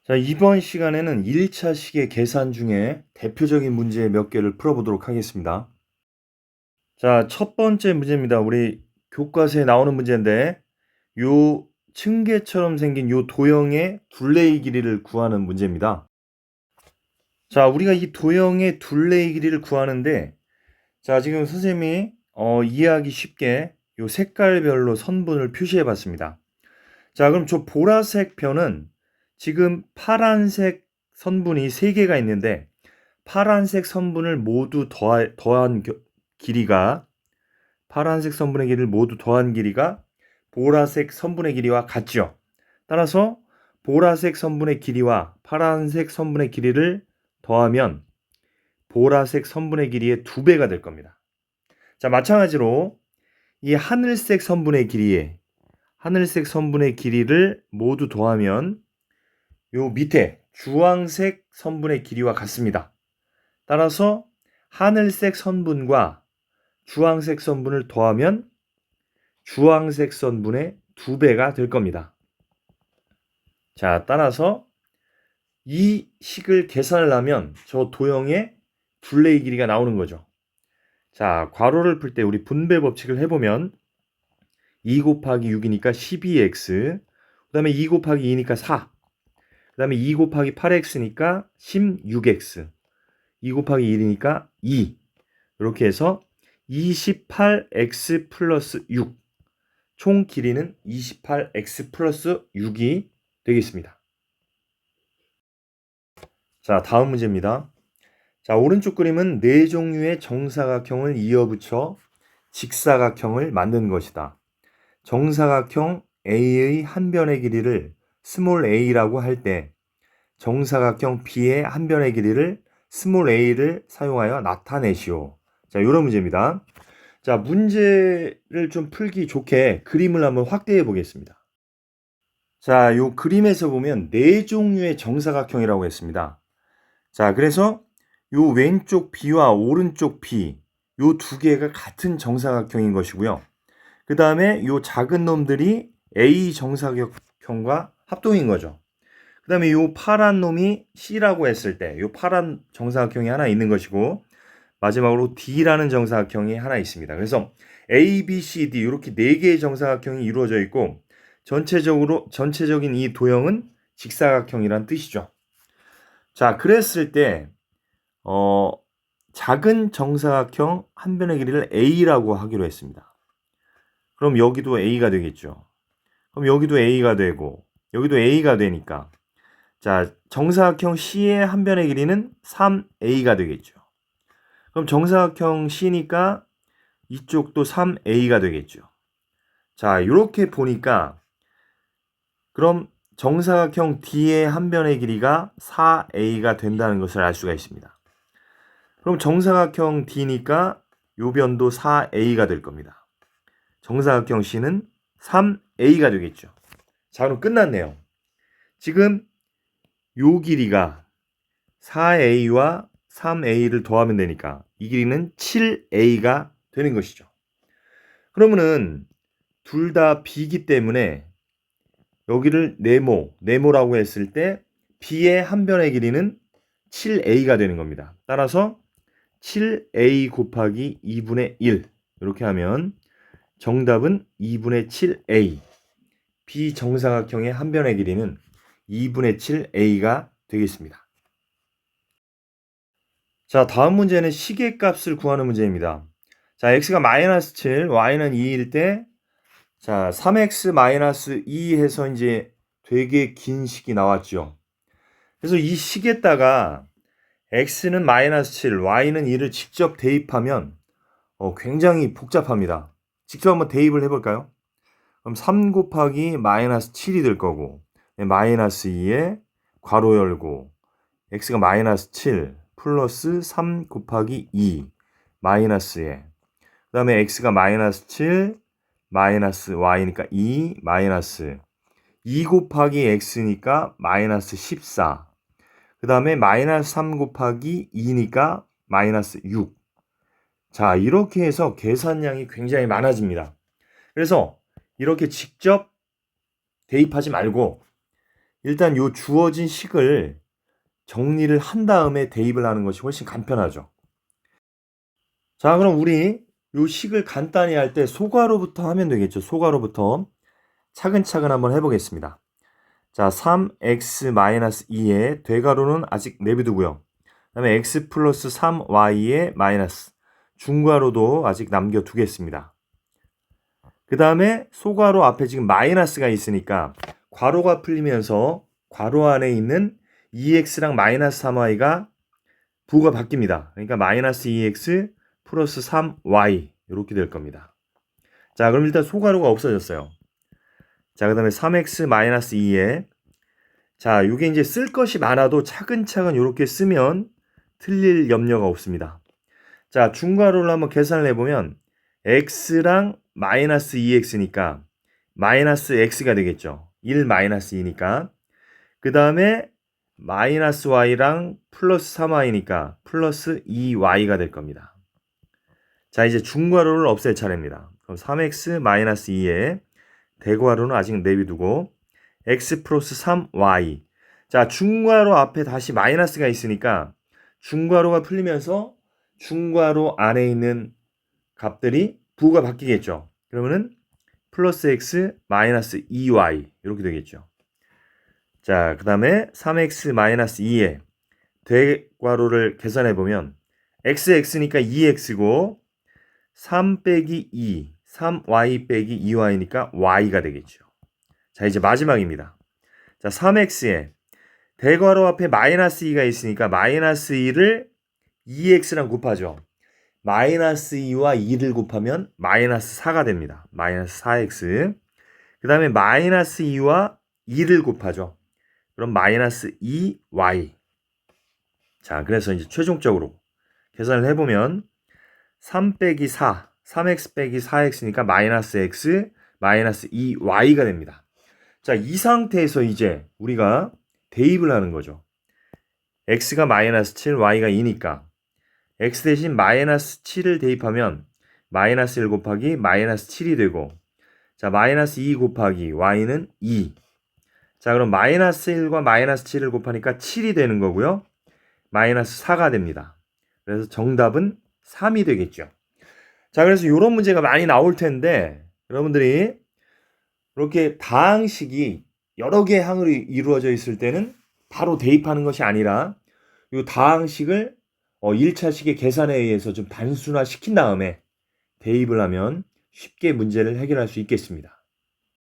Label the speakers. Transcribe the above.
Speaker 1: 자, 이번 시간에는 1차 시계 계산 중에 대표적인 문제 몇 개를 풀어보도록 하겠습니다. 자, 첫 번째 문제입니다. 우리 교과서에 나오는 문제인데, 요 층계처럼 생긴 요 도형의 둘레의 길이를 구하는 문제입니다. 자, 우리가 이 도형의 둘레의 길이를 구하는데, 자, 지금 선생님이 이해하기 쉽게 요 색깔별로 선분을 표시해 봤습니다. 자, 그럼 저 보라색 변은 지금 파란색 선분이 3개가 있는데 파란색 선분을 모두 더한 길이가 파란색 선분의 길이를 모두 더한 길이가 보라색 선분의 길이와 같죠. 따라서 보라색 선분의 길이와 파란색 선분의 길이를 더하면 보라색 선분의 길이의 2배가 될 겁니다. 자, 마찬가지로 이 하늘색 선분의 길이를 모두 더하면 요 밑에 주황색 선분의 길이와 같습니다. 따라서 하늘색 선분과 주황색 선분을 더하면 주황색 선분의 2배가 될 겁니다. 자, 따라서 이 식을 계산을 하면 저 도형의 둘레의 길이가 나오는 거죠. 자, 괄호를 풀 때 우리 분배 법칙을 해보면 2 곱하기 6이니까 12x, 그 다음에 2 곱하기 2니까 4, 그 다음에 2 곱하기 8x니까 16x, 2 곱하기 1이니까 2, 이렇게 해서 28x 플러스 6, 총 길이는 28x 플러스 6이 되겠습니다. 자, 다음 문제입니다. 자, 오른쪽 그림은 4종류의 정사각형을 이어붙여 직사각형을 만든 것이다. 정사각형 A의 한 변의 길이를 스몰 a라고 할 때 정사각형 B의 한 변의 길이를 스몰 a를 사용하여 나타내시오. 자, 이런 문제입니다. 자, 문제를 좀 풀기 좋게 그림을 한번 확대해 보겠습니다. 자, 요 그림에서 보면 4종류의 정사각형이라고 했습니다. 자, 그래서 요 왼쪽 B와 오른쪽 B, 요 2개가 같은 정사각형인 것이고요. 그 다음에 요 작은 놈들이 A 정사각형과 합동인 거죠. 그 다음에 요 파란 놈이 C라고 했을 때 요 파란 정사각형이 하나 있는 것이고, 마지막으로 D라는 정사각형이 하나 있습니다. 그래서 A, B, C, D 이렇게 4개의 정사각형이 이루어져 있고 전체적인 이 도형은 직사각형이란 뜻이죠. 자, 그랬을 때 작은 정사각형 한 변의 길이를 A라고 하기로 했습니다. 그럼 여기도 A가 되겠죠. 그럼 여기도 A가 되고 여기도 A가 되니까, 자, 정사각형 C의 한 변의 길이는 3A가 되겠죠. 그럼 정사각형 C니까 이쪽도 3A가 되겠죠. 자, 이렇게 보니까 그럼 정사각형 D의 한 변의 길이가 4A가 된다는 것을 알 수가 있습니다. 그럼 정사각형 D니까 요 변도 4A가 될 겁니다. 정사각형 C는 3A가 되겠죠. 자, 그럼 끝났네요. 지금 요 길이가 4A와 3A를 더하면 되니까 이 길이는 7A가 되는 것이죠. 그러면은 둘 다 B이기 때문에 여기를 네모라고 했을 때 B의 한 변의 길이는 7A가 되는 겁니다. 따라서 7A 곱하기 2분의 1 이렇게 하면 정답은 2분의 7A. 비정사각형의 한 변의 길이는 2분의 7A가 되겠습니다. 자, 다음 문제는 시계값을 구하는 문제입니다. 자, x가 마이너스 7, y는 2일 때, 자, 3x 마이너스 2 해서 이제 되게 긴 식이 나왔죠. 그래서 이 식에다가 x는 마이너스 7, y는 2를 직접 대입하면 굉장히 복잡합니다. 직접 한번 대입을 해볼까요? 그럼 3 곱하기 마이너스 7이 될 거고, 마이너스 2에 괄호 열고, x가 마이너스 7 플러스 3 곱하기 2 마이너스에, 그 다음에 x가 마이너스 7 마이너스 y니까 2 마이너스 2 곱하기 x니까 마이너스 14, 그 다음에 마이너스 3 곱하기 2니까 마이너스 6. 자, 이렇게 해서 계산량이 굉장히 많아집니다. 그래서 이렇게 직접 대입하지 말고 일단 요 주어진 식을 정리를 한 다음에 대입을 하는 것이 훨씬 간편하죠. 자, 그럼 우리 요 식을 간단히 할 때 소괄호부터 하면 되겠죠. 소괄호부터 차근차근 한번 해보겠습니다. 자, 3x-2의 대괄호는 아직 내비두고요. 그 다음에 x 플러스 3y의 마이너스 중괄호도 아직 남겨두겠습니다. 그 다음에 소괄호 앞에 지금 마이너스가 있으니까 괄호가 풀리면서 괄호 안에 있는 2x랑 마이너스 3y가 부호가 바뀝니다. 그러니까 마이너스 2x 플러스 3y 이렇게 될 겁니다. 자, 그럼 일단 소괄호가 없어졌어요. 자, 그 다음에 3x-2에 자, 이게 이제 쓸 것이 많아도 차근차근 이렇게 쓰면 틀릴 염려가 없습니다. 자, 중괄호를 한번 계산을 해보면 x랑 마이너스 2x니까 마이너스 x가 되겠죠. 1 마이너스 2니까. 그 다음에 마이너스 y랑 플러스 3y니까 플러스 2y가 될 겁니다. 자, 이제 중괄호를 없앨 차례입니다. 그럼 3x 마이너스 2에 대괄호는 아직 내비두고 x 플러스 3y. 자, 중괄호 앞에 다시 마이너스가 있으니까 중괄호가 풀리면서 중괄호 안에 있는 값들이 부호가 바뀌겠죠. 그러면은 플러스 x 마이너스 2y 이렇게 되겠죠. 자, 그 다음에 3x 마이너스 2에 대괄호를 계산해 보면 x니까 2x고 3 빼기 2, 3y 빼기 2y니까 y가 되겠죠. 자, 이제 마지막입니다. 자, 3x에 대괄호 앞에 마이너스 2가 있으니까 마이너스 2를 2x랑 곱하죠. 마이너스 2와 2를 곱하면 마이너스 4가 됩니다. 마이너스 4x. 그 다음에 마이너스 2와 2를 곱하죠. 그럼 마이너스 2y. 자, 그래서 이제 최종적으로 계산을 해보면 3 빼기 4, 3x 빼기 4x니까 마이너스 x, 마이너스 2y가 됩니다. 자, 이 상태에서 이제 우리가 대입을 하는 거죠. x가 마이너스 7, y가 2니까 x 대신 마이너스 7을 대입하면 마이너스 1 곱하기 마이너스 7이 되고, 자, 마이너스 2 곱하기 y는 2. 자, 그럼 마이너스 1과 마이너스 7을 곱하니까 7이 되는 거고요. 마이너스 4가 됩니다. 그래서 정답은 3이 되겠죠. 자, 그래서 이런 문제가 많이 나올 텐데 여러분들이 이렇게 다항식이 여러 개의 항으로 이루어져 있을 때는 바로 대입하는 것이 아니라 이 다항식을 1차식의 계산에 의해서 좀 단순화 시킨 다음에 대입을 하면 쉽게 문제를 해결할 수 있겠습니다.